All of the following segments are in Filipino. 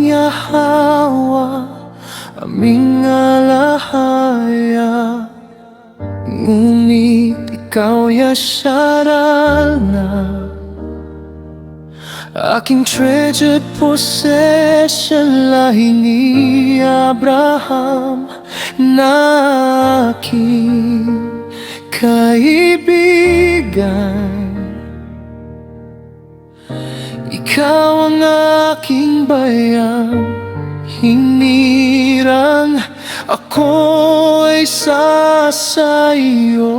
Yahawa, aming alahaya. Ngunit ikaw yasaral na, aking treasured possession, lahi ni Abraham na aking kaibigan. Ikaw ang aking bayang hinirang, ako'y sasayo.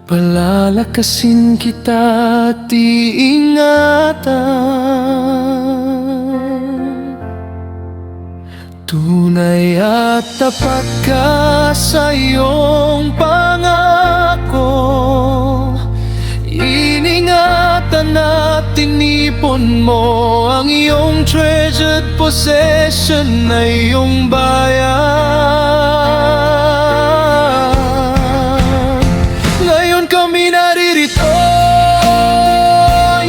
Palalakasin kita at iingatan. Tunay at tapat ka sa iyong pangako. Iningatan at tinipon mo ang iyong treasured possession na iyong bayan. Ngayon kami naririto,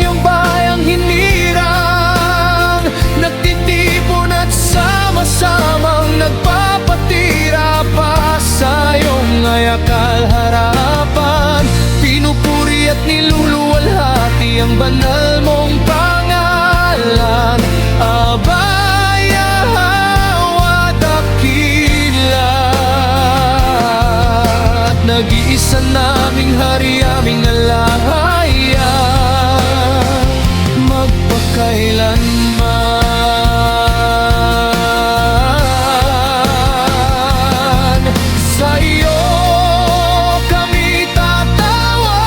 yung bayang hinirang, nagtitipon at sama-samang nagpapatira pa sa iyong ayakal harapan. Pinupuri at niluluwalhati ang banal mong pangalan. Aba, Yahawa, dakila at nag-iisa naming hari, aming alahaya magpakailanman. Sa iyo kami tatawag,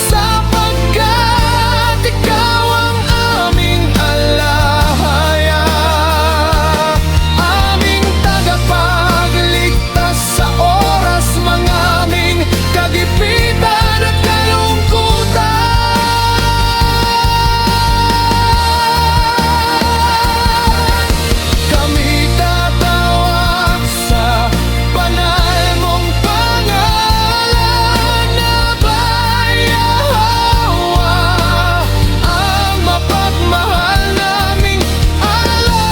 sapagkat ikaw ang aming alahaya, aming tagapagligtas sa oras mga aming kagipitan at kalungkutan. Kami tatawag sa banal mong pangalan, Aba, Yahawa, ang mapagmahal naming alahaya.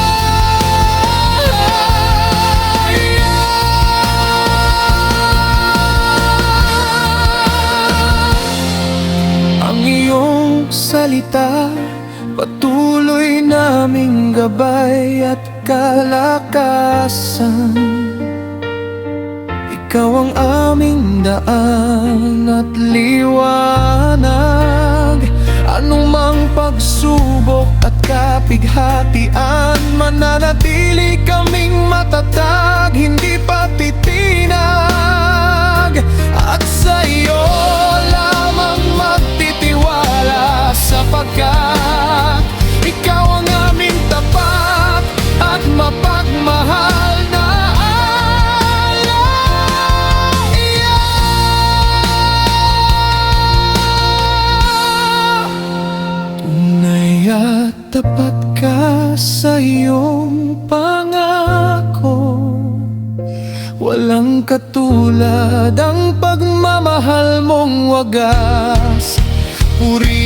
Ang iyong salita patuloy naming gabay at kalakasan. Ikaw ang aming daan at liwanag. Anumang pagsubok at kapighatian, mananatili kaming matatag, hindi pa titinag. At sa iyo lamang magtitiwala, sapagkat ikaw ang aming tapat at mapagmahal na alahaya. Tunay at tapat ka sa iyong pangako. Walang katulad ang pagmamahal mong wagas. Puri